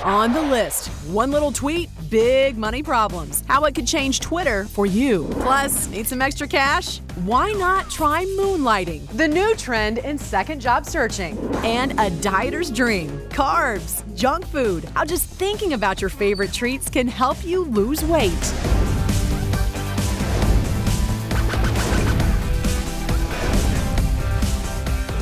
On the list, one little tweet, big money problems. How it could change Twitter for you. Plus, need some extra cash? Why not try moonlighting? The new trend in second job searching. And a dieter's dream. Carbs, junk food. How just thinking about your favorite treats can help you lose weight.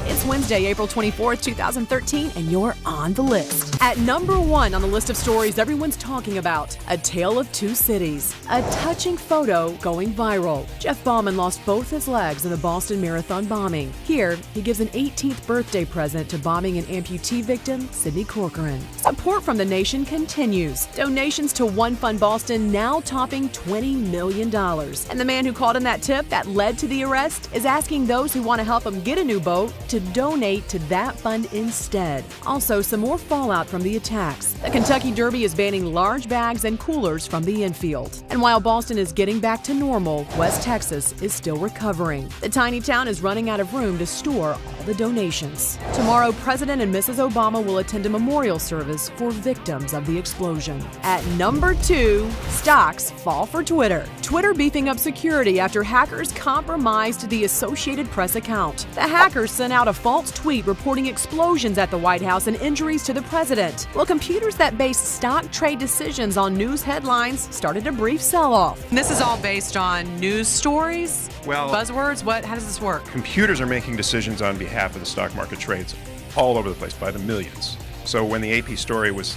It's Wednesday, April 24th, 2013, and you're on the list. At number 1 on the list of stories everyone's talking about, A Tale of Two Cities. A touching photo going viral. Jeff Bauman lost both his legs in the Boston Marathon bombing. Here, he gives an 18th birthday present to bombing and amputee victim Sydney Corcoran. Support from the nation continues. Donations to One Fund Boston now topping $20 million. And the man who called in that tip that led to the arrest is asking those who want to help him get a new boat to donate to that fund instead. Also, some more fallout from the attacks. The Kentucky Derby is banning large bags and coolers from the infield. And while Boston is getting back to normal, West Texas is still recovering. The tiny town is running out of room to store all the donations. Tomorrow, President and Mrs. Obama will attend a memorial service for victims of the explosion. At number 2, stocks fall for Twitter. Twitter beefing up security after hackers compromised the Associated Press account. The hackers sent out a false tweet reporting explosions at the White House and injuries to the president. Well, computers that base stock trade decisions on news headlines started a brief sell-off. And this is all based on news stories? Well, buzzwords? How does this work? Computers are making decisions on behalf of the stock market trades all over the place by the millions. So when the AP story was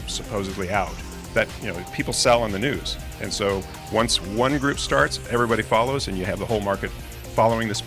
supposedly out, that people sell on the news. And so once one group starts, everybody follows, and you have the whole market following this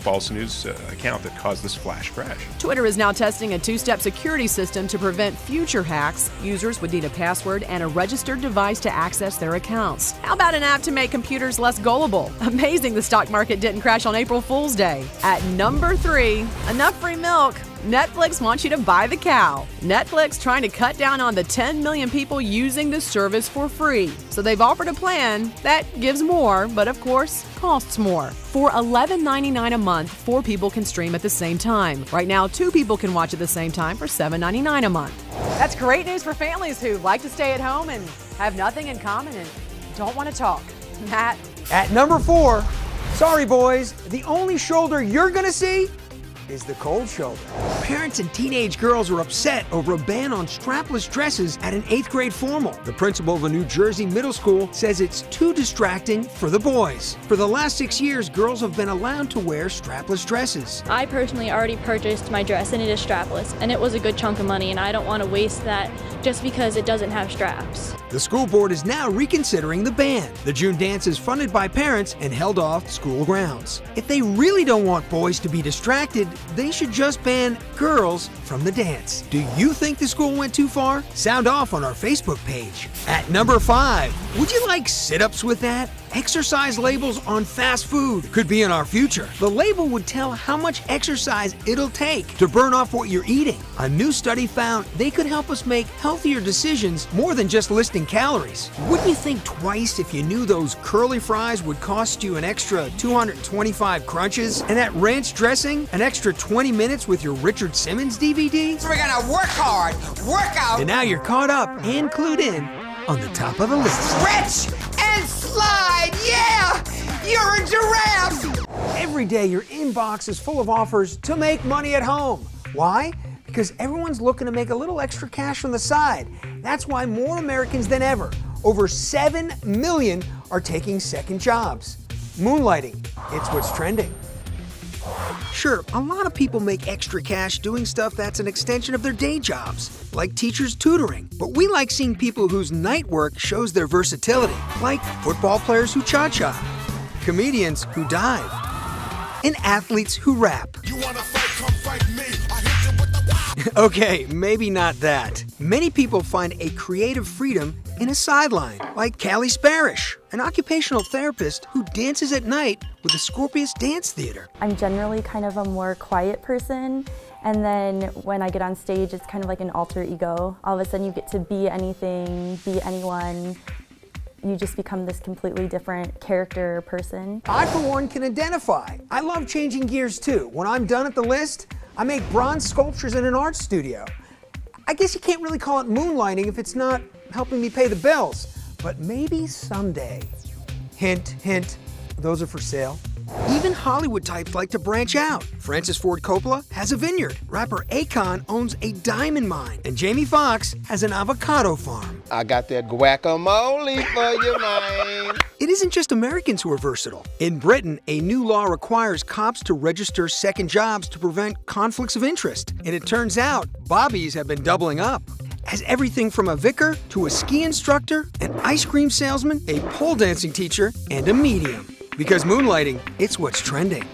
false news account that caused this flash crash. Twitter is now testing a 2-step security system to prevent future hacks. Users would need a password and a registered device to access their accounts. How about an app to make computers less gullible? Amazing the stock market didn't crash on April Fool's Day. At number 3, enough free milk. Netflix wants you to buy the cow. Netflix trying to cut down on the 10 million people using the service for free. So they've offered a plan that gives more, but of course, costs more. For $11.99 a month, 4 people can stream at the same time. Right now, 2 people can watch at the same time for $7.99 a month. That's great news for families who like to stay at home and have nothing in common and don't want to talk. Matt? At number 4, sorry boys, the only shoulder you're gonna see is the cold shoulder. Parents and teenage girls are upset over a ban on strapless dresses at an 8th grade formal. The principal of a New Jersey middle school says it's too distracting for the boys. For the last 6 years, girls have been allowed to wear strapless dresses. I personally already purchased my dress and it is strapless, and it was a good chunk of money, and I don't want to waste that just because it doesn't have straps. The school board is now reconsidering the ban. The June dance is funded by parents and held off school grounds. If they really don't want boys to be distracted, they should just ban girls from the dance. Do you think the school went too far? Sound off on our Facebook page. At number 5, would you like sit-ups with that? Exercise labels on fast food could be in our future. The label would tell how much exercise it'll take to burn off what you're eating. A new study found they could help us make healthier decisions more than just listing calories. Wouldn't you think twice if you knew those curly fries would cost you an extra 225 crunches, and that ranch dressing an extra 20 minutes with your Richard Simmons DVD? We're gonna work hard, work out, And now you're caught up and clued in on the top of the list. stretch and slide, yeah! You're a giraffe! Every day your inbox is full of offers to make money at home. Why? Because everyone's looking to make a little extra cash on the side. That's why more Americans than ever, over 7 million, are taking second jobs. Moonlighting, it's what's trending. Sure, a lot of people make extra cash doing stuff that's an extension of their day jobs, like teachers tutoring. But we like seeing people whose night work shows their versatility, like football players who cha-cha, comedians who dive, and athletes who rap. You wanna fight, come fight me. I hit you with the wow. Okay, maybe not that. Many people find a creative freedom in a sideline, like Callie Sparish, an occupational therapist who dances at night with the Scorpius Dance Theater. I'm generally kind of a more quiet person, and then when I get on stage, it's kind of like an alter ego. All of a sudden you get to be anything, be anyone. You just become this completely different character person. I, for one, can identify. I love changing gears too. When I'm done at the list, I make bronze sculptures in an art studio. I guess you can't really call it moonlighting if it's not helping me pay the bills. But maybe someday. Hint, hint, those are for sale. Even Hollywood types like to branch out. Francis Ford Coppola has a vineyard. Rapper Akon owns a diamond mine. And Jamie Foxx has an avocado farm. I got that guacamole for you, man. It isn't just Americans who are versatile. In Britain, a new law requires cops to register second jobs to prevent conflicts of interest. And it turns out, bobbies have been doubling up. As everything from a vicar to a ski instructor, an ice cream salesman, a pole dancing teacher, and a medium. Because moonlighting, it's what's trending.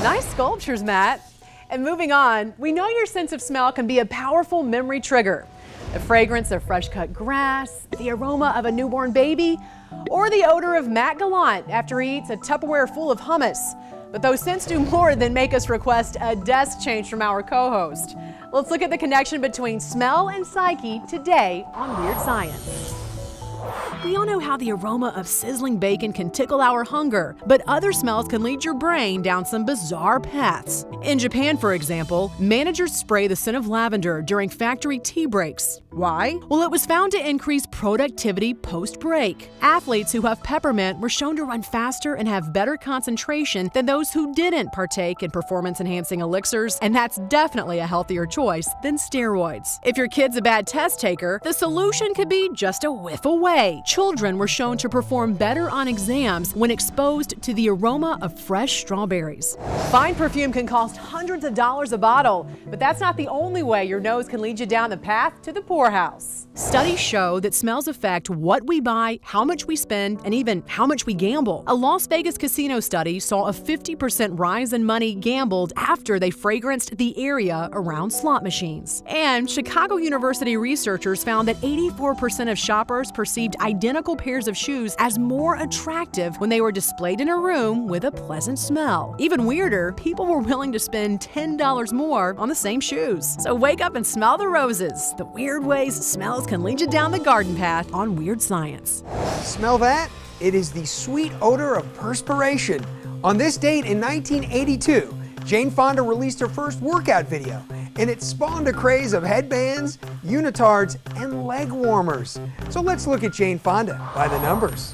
Nice sculptures, Matt. And moving on, we know your sense of smell can be a powerful memory trigger. The fragrance of fresh cut grass, the aroma of a newborn baby, or the odor of Matt Gallant after he eats a Tupperware full of hummus. But those scents do more than make us request a desk change from our co-host. Let's look at the connection between smell and psyche today on Weird Science. We all know how the aroma of sizzling bacon can tickle our hunger, but other smells can lead your brain down some bizarre paths. In Japan, for example, managers spray the scent of lavender during factory tea breaks. Why? Well, it was found to increase productivity post-break. Athletes who have peppermint were shown to run faster and have better concentration than those who didn't partake in performance-enhancing elixirs, and that's definitely a healthier choice than steroids. If your kid's a bad test taker, the solution could be just a whiff away. Children were shown to perform better on exams when exposed to the aroma of fresh strawberries. Fine perfume can cost hundreds of dollars a bottle, but that's not the only way your nose can lead you down the path to the poorhouse. Studies show that smells affect what we buy, how much we spend, and even how much we gamble. A Las Vegas casino study saw a 50% rise in money gambled after they fragranced the area around slot machines. And Chicago University researchers found that 84% of shoppers perceived identical pairs of shoes as more attractive when they were displayed in a room with a pleasant smell. Even weirder, people were willing to spend $10 more on the same shoes. So wake up and smell the roses. The weird ways smells can lead you down the garden path on Weird Science. Smell that? It is the sweet odor of perspiration. On this date in 1982, Jane Fonda released her first workout video, and it spawned a craze of headbands, unitards, and leg warmers. So let's look at Jane Fonda by the numbers.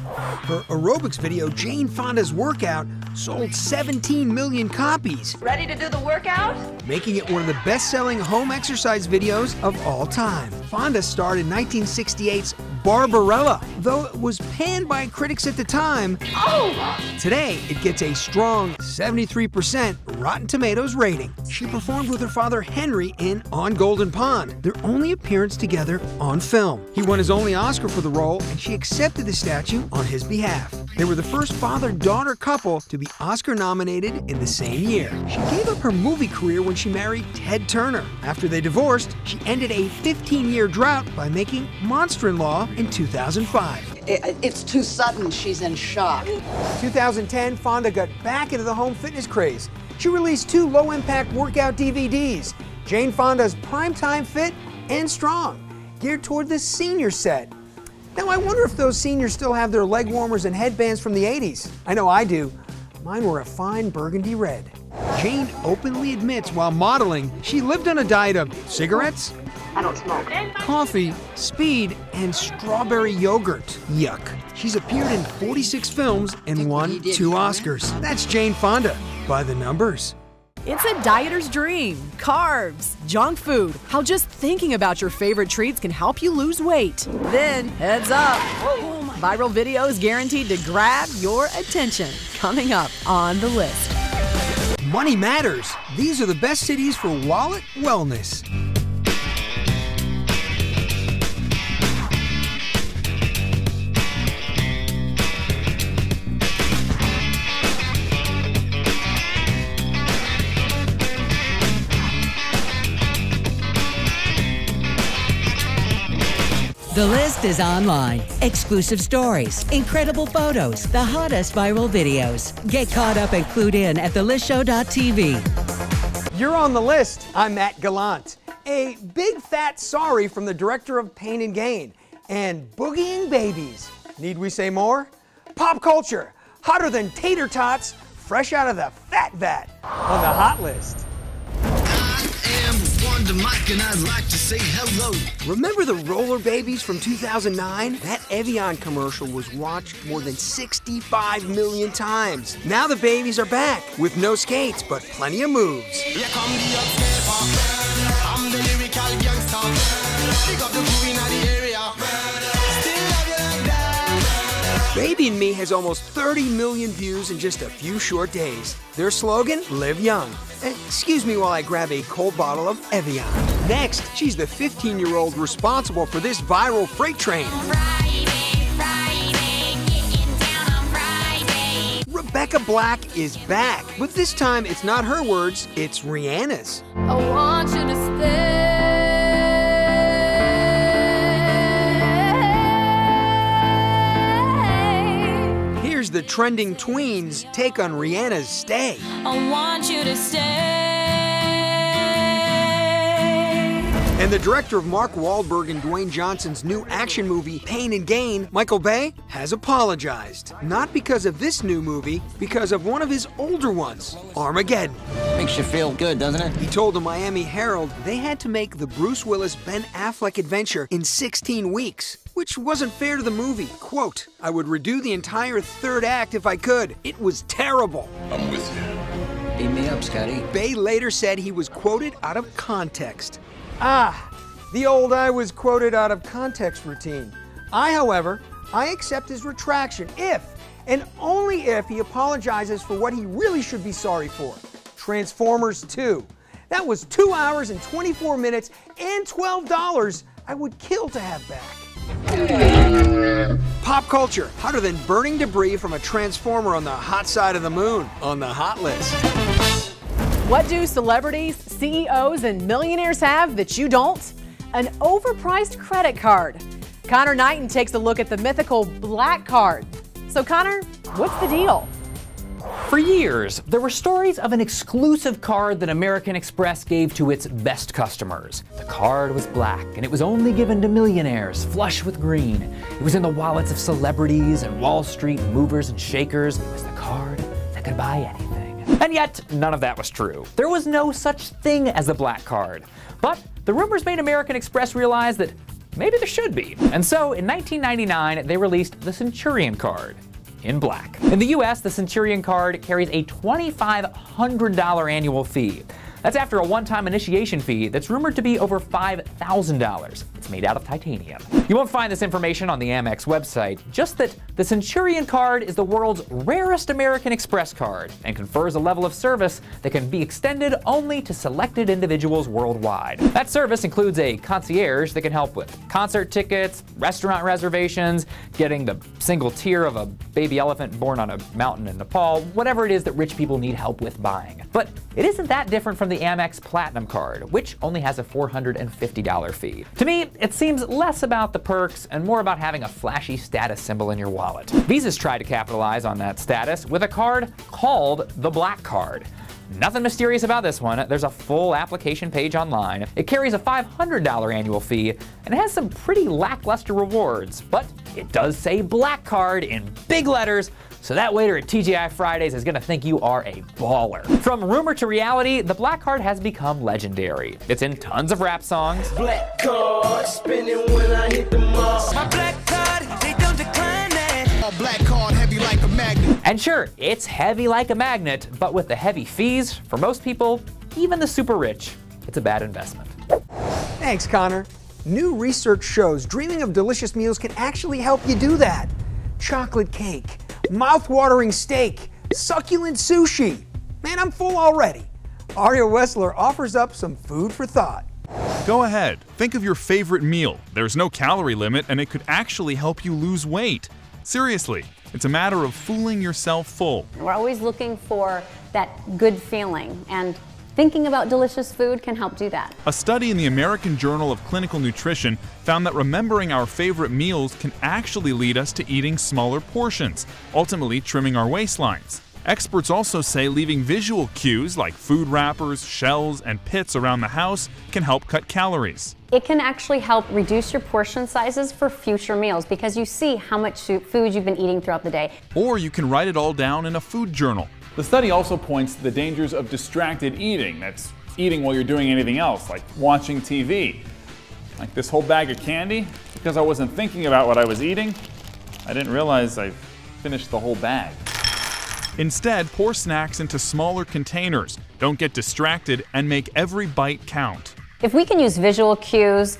Her aerobics video, Jane Fonda's Workout, sold 17 million copies. Ready to do the workout? Making it one of the best-selling home exercise videos of all time. Fonda starred in 1968's Barbarella, though it was panned by critics at the time. Oh! Today, it gets a strong 73% Rotten Tomatoes rating. She performed with her father Henry in On Golden Pond, their only appearance together on film. He won his only Oscar for the role, and she accepted the statue on his behalf. They were the first father-daughter couple to be Oscar-nominated in the same year. She gave up her movie career when she married Ted Turner. After they divorced, she ended a 15-year drought by making Monster-in-Law in 2005. It's too sudden. She's in shock. 2010, Fonda got back into the home fitness craze. She released 2 low-impact workout DVDs, Jane Fonda's Primetime Fit and Strong, geared toward the senior set. Now, I wonder if those seniors still have their leg warmers and headbands from the 80s. I know I do. Mine were a fine burgundy red. Jane openly admits while modeling, she lived on a diet of cigarettes, I don't smoke. coffee, speed, and strawberry yogurt. Yuck. She's appeared in 46 films and won 2 Oscars. That's Jane Fonda by the numbers. It's a dieter's dream. Carbs, junk food, how just thinking about your favorite treats can help you lose weight. Then, heads up, viral videos guaranteed to grab your attention. Coming up on the list. Money matters. These are the best cities for wallet wellness. The list is online. Exclusive stories, incredible photos, the hottest viral videos. Get caught up and clued in at thelistshow.tv. You're on the list. I'm Matt Gallant. A big fat sorry from the director of Pain and Gain and Boogieing Babies. Need we say more? Pop culture, hotter than tater tots, fresh out of the fat vat on the hot list. I am on the mic and I'd like to say hello. Remember the Roller Babies from 2009? That Evian commercial was watched more than 65 million times. Now the babies are back with no skates, but plenty of moves. Here come the upscale pop. I'm the lyrical gangster. Pick up the groove in the area. Still love you like that. Baby and Me has almost 30 million views in just a few short days. Their slogan, Live Young. Excuse me while I grab a cold bottle of Evian. Next, she's the 15-year-old responsible for this viral freight train. Rebecca Black is back, but this time it's not her words, it's Rihanna's. I want you to stay. Here's the trending tweens' take on Rihanna's Stay. I want you to stay. And the director of Mark Wahlberg and Dwayne Johnson's new action movie, Pain and Gain, Michael Bay, has apologized. Not because of this new movie, because of one of his older ones, Armageddon. Makes you feel good, doesn't it? He told the Miami Herald they had to make the Bruce Willis-Ben Affleck adventure in 16 weeks, which wasn't fair to the movie. Quote, I would redo the entire third act if I could. It was terrible. I'm with you. Beat me up, Scotty. Bay later said he was quoted out of context. Ah, the old I was quoted out of context routine. However, I accept his retraction if, and only if, he apologizes for what he really should be sorry for. Transformers 2. That was 2 hours and 24 minutes and $12 I would kill to have back. Pop culture, hotter than burning debris from a transformer on the hot side of the moon, on the hot list. What do celebrities, CEOs, and millionaires have that you don't? An overpriced credit card. Connor Knighton takes a look at the mythical Black Card. So Connor, what's the deal? For years, there were stories of an exclusive card that American Express gave to its best customers. The card was black, and it was only given to millionaires, flush with green. It was in the wallets of celebrities and Wall Street movers and shakers. It was the card that could buy anything. And yet, none of that was true. There was no such thing as a Black Card. But the rumors made American Express realize that maybe there should be. And so, in 1999, they released the Centurion Card in black. In the US, the Centurion Card carries a $2,500 annual fee. That's after a one-time initiation fee that's rumored to be over $5,000. It's made out of titanium. You won't find this information on the Amex website, just that the Centurion Card is the world's rarest American Express card and confers a level of service that can be extended only to selected individuals worldwide. That service includes a concierge that can help with concert tickets, restaurant reservations, getting the single tear of a baby elephant born on a mountain in Nepal, whatever it is that rich people need help with buying. But it isn't that different from the Amex Platinum Card, which only has a $450 fee. To me, it seems less about the perks and more about having a flashy status symbol in your wallet. Visa's tried to capitalize on that status with a card called the Black Card. Nothing mysterious about this one. There's a full application page online. It carries a $500 annual fee, and it has some pretty lackluster rewards, but it does say Black Card in big letters, so that waiter at TGI Fridays is gonna think you are a baller. From rumor to reality, the Black Card has become legendary. It's in tons of rap songs. Black card, spinning when I hit the mall. My black card, they don't decline that. A black card, heavy like a magnet. And sure, it's heavy like a magnet, but with the heavy fees, for most people, even the super rich, it's a bad investment. Thanks, Connor. New research shows dreaming of delicious meals can actually help you do that. Chocolate cake, mouth-watering steak, succulent sushi. Man, I'm full already. Aria Wessler offers up some food for thought. Go ahead, think of your favorite meal. There's no calorie limit and it could actually help you lose weight. Seriously, it's a matter of fooling yourself full. We're always looking for that good feeling, and thinking about delicious food can help do that. A study in the American Journal of Clinical Nutrition found that remembering our favorite meals can actually lead us to eating smaller portions, ultimately trimming our waistlines. Experts also say leaving visual cues like food wrappers, shells, and pits around the house can help cut calories. It can actually help reduce your portion sizes for future meals because you see how much food you've been eating throughout the day. Or you can write it all down in a food journal. The study also points to the dangers of distracted eating. That's eating while you're doing anything else, like watching TV. Like this whole bag of candy, because I wasn't thinking about what I was eating, I didn't realize I finished the whole bag. Instead, pour snacks into smaller containers. Don't get distracted and make every bite count. If we can use visual cues,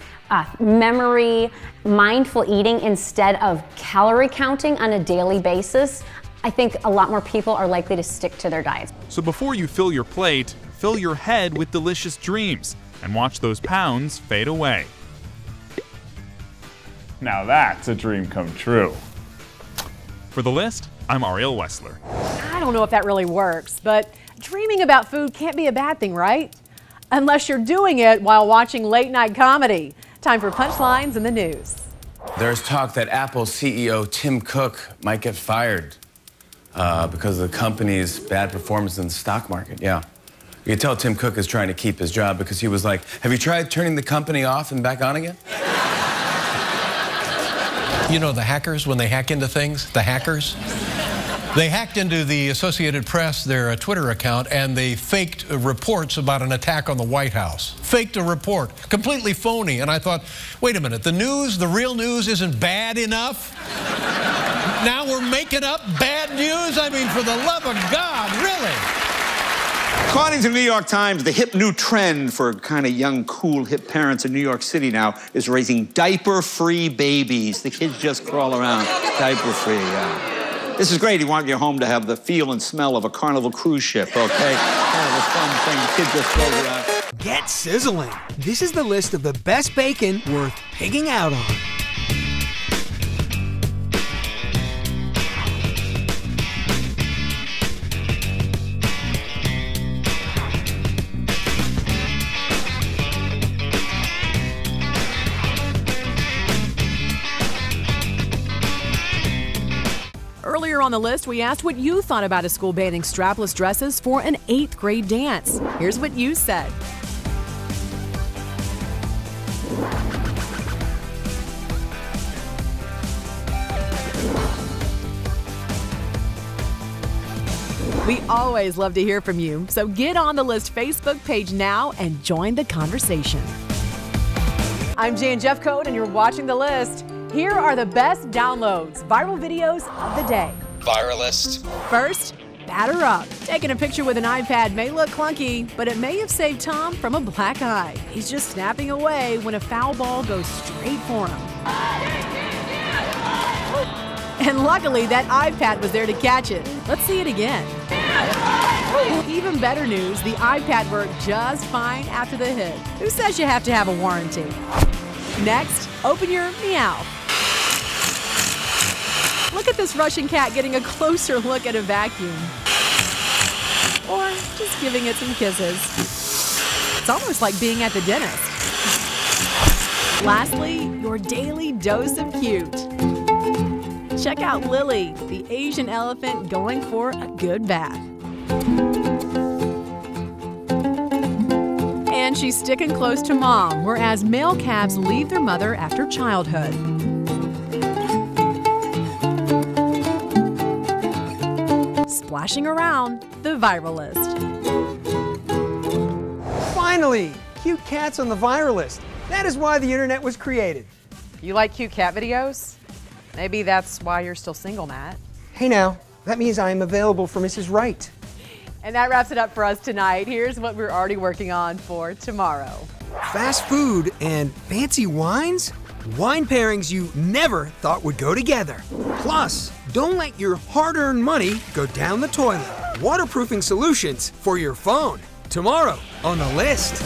memory, mindful eating instead of calorie counting on a daily basis, I think a lot more people are likely to stick to their diets. So before you fill your plate, fill your head with delicious dreams and watch those pounds fade away. Now that's a dream come true. For The List, I'm Ariel Wessler. I don't know if that really works, but dreaming about food can't be a bad thing, right? Unless you're doing it while watching late night comedy. Time for punchlines in the news. There's talk that Apple CEO Tim Cook might get fired because of the company's bad performance in the stock market. Yeah. You can tell Tim Cook is trying to keep his job because he was like, have you tried turning the company off and back on again? You know the hackers, when they hack into things, the hackers? They hacked into the Associated Press, their Twitter account, and they faked reports about an attack on the White House. Faked a report, completely phony. And I thought, wait a minute, the news, the real news isn't bad enough? Now we're making up bad news? I mean, for the love of God, really? According to the New York Times, the hip new trend for kind of young, cool, hip parents in New York City now is raising diaper-free babies. The kids just crawl around diaper-free, yeah. This is great. You want your home to have the feel and smell of a Carnival cruise ship, okay? Kind of a fun thing. The kid just goes around. Get sizzling. This is the list of the best bacon worth pigging out on. Earlier on the list, we asked what you thought about a school banning strapless dresses for an 8th grade dance. Here's what you said. We always love to hear from you, so get on the List Facebook page now and join the conversation. I'm Jan Jeffcoat, and you're watching The List. Here are the best downloads, viral videos of the day. Viralist. First, batter up. Taking a picture with an iPad may look clunky, but it may have saved Tom from a black eye. He's just snapping away when a foul ball goes straight for him. And luckily, that iPad was there to catch it. Let's see it again. Even better news, the iPad worked just fine after the hit. Who says you have to have a warranty? Next, open your Meow. Look at this Russian cat getting a closer look at a vacuum. Or just giving it some kisses. It's almost like being at the dentist. Lastly, your daily dose of cute. Check out Lily, the Asian elephant going for a good bath. And she's sticking close to mom, whereas male calves leave their mother after childhood. Splashing around the viral list. Finally, cute cats on the viral list. That is why the internet was created. You like cute cat videos? Maybe that's why you're still single, Matt. Hey now, that means I am available for Mrs. Right. And that wraps it up for us tonight. Here's what we're already working on for tomorrow. Fast food and fancy wines? Wine pairings you never thought would go together. Plus, don't let your hard-earned money go down the toilet. Waterproofing solutions for your phone. Tomorrow on The List.